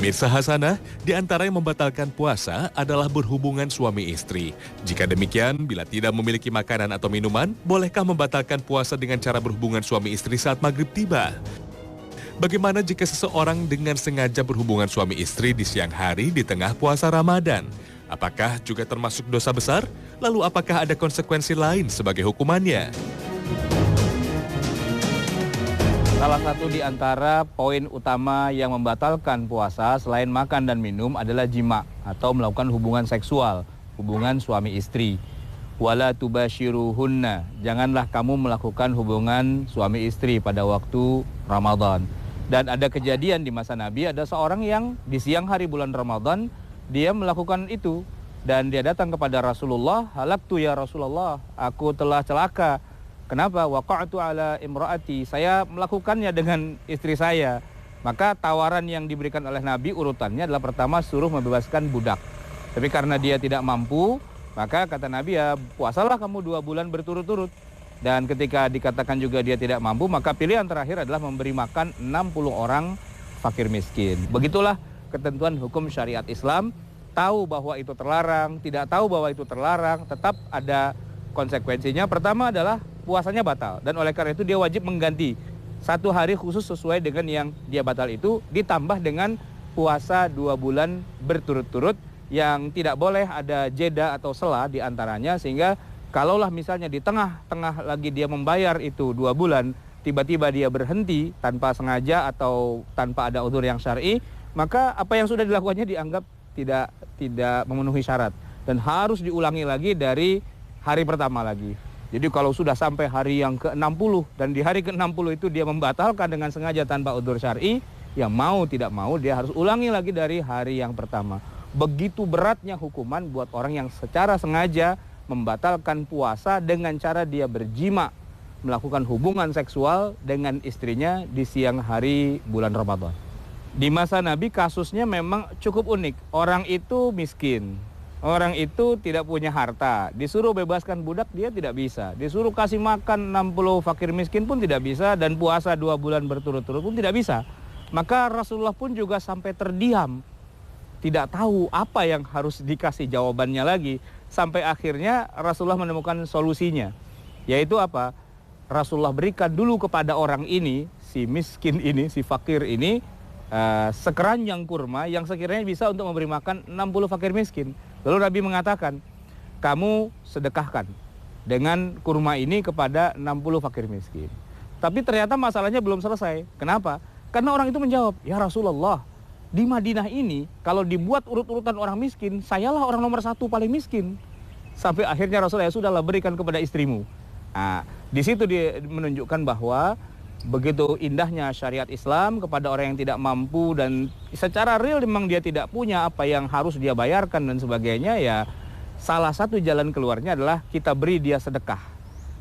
Pemirsa Hasanah, di antara yang membatalkan puasa adalah berhubungan suami istri. Jika demikian, bila tidak memiliki makanan atau minuman, bolehkah membatalkan puasa dengan cara berhubungan suami istri saat maghrib tiba? Bagaimana jika seseorang dengan sengaja berhubungan suami istri di siang hari di tengah puasa Ramadan? Apakah juga termasuk dosa besar? Lalu apakah ada konsekuensi lain sebagai hukumannya? Salah satu di antara poin utama yang membatalkan puasa selain makan dan minum adalah jima atau melakukan hubungan seksual, hubungan suami istri. Wala tubashiruhunna, janganlah kamu melakukan hubungan suami istri pada waktu Ramadan. Dan ada kejadian di masa Nabi, ada seorang yang di siang hari bulan Ramadan dia melakukan itu dan dia datang kepada Rasulullah, halaktu ya Rasulullah, aku telah celaka. Kenapa? Waqa'tu ala imraati, saya melakukannya dengan istri saya. Maka tawaran yang diberikan oleh Nabi urutannya adalah pertama suruh membebaskan budak. Tapi karena dia tidak mampu, maka kata Nabi ya puasalah kamu 2 bulan berturut-turut. Dan ketika dikatakan juga dia tidak mampu, maka pilihan terakhir adalah memberi makan 60 orang fakir miskin. Begitulah ketentuan hukum syariat Islam. Tahu bahwa itu terlarang, tidak tahu bahwa itu terlarang, tetap ada konsekuensinya. Pertama adalah puasanya batal, dan oleh karena itu dia wajib mengganti 1 hari khusus sesuai dengan yang dia batal itu, ditambah dengan puasa 2 bulan berturut-turut yang tidak boleh ada jeda atau sela di antaranya, sehingga kalaulah misalnya di tengah-tengah lagi dia membayar itu 2 bulan, tiba-tiba dia berhenti tanpa sengaja atau tanpa ada udzur yang syar'i, maka apa yang sudah dilakukannya dianggap tidak memenuhi syarat dan harus diulangi lagi dari hari pertama lagi. Jadi kalau sudah sampai hari yang ke-60 dan di hari ke-60 itu dia membatalkan dengan sengaja tanpa udzur syar'i, ya mau tidak mau dia harus ulangi lagi dari hari yang pertama. Begitu beratnya hukuman buat orang yang secara sengaja membatalkan puasa dengan cara dia berjima, melakukan hubungan seksual dengan istrinya di siang hari bulan Ramadan. Di masa Nabi kasusnya memang cukup unik. Orang itu miskin. Orang itu tidak punya harta, disuruh bebaskan budak dia tidak bisa, disuruh kasih makan 60 fakir miskin pun tidak bisa, dan puasa 2 bulan berturut-turut pun tidak bisa. Maka Rasulullah pun juga sampai terdiam, tidak tahu apa yang harus dikasih jawabannya lagi, sampai akhirnya Rasulullah menemukan solusinya, yaitu apa? Rasulullah berikan dulu kepada orang ini, si miskin ini, si fakir ini, sekeranjang kurma yang sekiranya bisa untuk memberi makan 60 fakir miskin. Lalu Nabi mengatakan, kamu sedekahkan dengan kurma ini kepada 60 fakir miskin. Tapi ternyata masalahnya belum selesai. Kenapa? Karena orang itu menjawab, ya Rasulullah, di Madinah ini kalau dibuat urut-urutan orang miskin, sayalah orang nomor 1 paling miskin. Sampai akhirnya Rasulullah, ya sudahlah berikan kepada istrimu. Nah, di situ dia menunjukkan bahwa begitu indahnya syariat Islam kepada orang yang tidak mampu dan secara real memang dia tidak punya apa yang harus dia bayarkan dan sebagainya, ya salah satu jalan keluarnya adalah kita beri dia sedekah.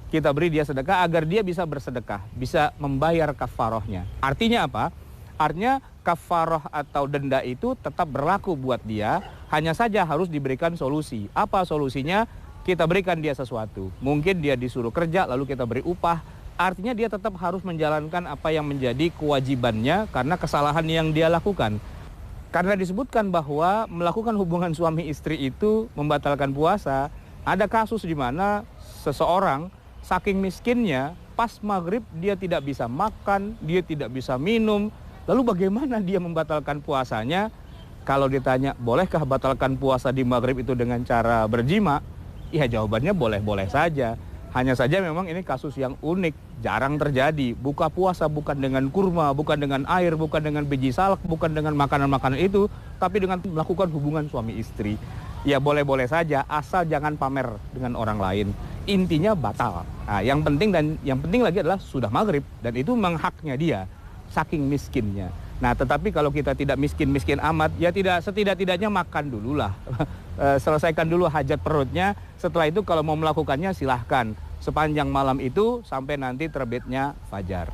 Kita beri dia sedekah agar dia bisa bersedekah, bisa membayar kafarohnya. Artinya apa? Artinya kafaroh atau denda itu tetap berlaku buat dia, hanya saja harus diberikan solusi. Apa solusinya? Kita berikan dia sesuatu. Mungkin dia disuruh kerja lalu kita beri upah. Artinya dia tetap harus menjalankan apa yang menjadi kewajibannya karena kesalahan yang dia lakukan. Karena disebutkan bahwa melakukan hubungan suami istri itu membatalkan puasa, ada kasus di mana seseorang saking miskinnya pas maghrib dia tidak bisa makan, dia tidak bisa minum. Lalu bagaimana dia membatalkan puasanya? Kalau ditanya, bolehkah batalkan puasa di maghrib itu dengan cara berjima? Ya jawabannya boleh-boleh saja. Hanya saja memang ini kasus yang unik, jarang terjadi. Buka puasa bukan dengan kurma, bukan dengan air, bukan dengan biji salak, bukan dengan makanan-makanan itu, tapi dengan melakukan hubungan suami istri. Ya boleh-boleh saja, asal jangan pamer dengan orang lain. Intinya batal. Nah, yang penting lagi adalah sudah maghrib, dan itu memang haknya dia, saking miskinnya. Nah, tetapi kalau kita tidak miskin-miskin amat, ya setidak-tidaknya makan dululah. Selesaikan dulu hajat perutnya. Setelah itu kalau mau melakukannya silahkan. Sepanjang malam itu sampai nanti terbitnya fajar.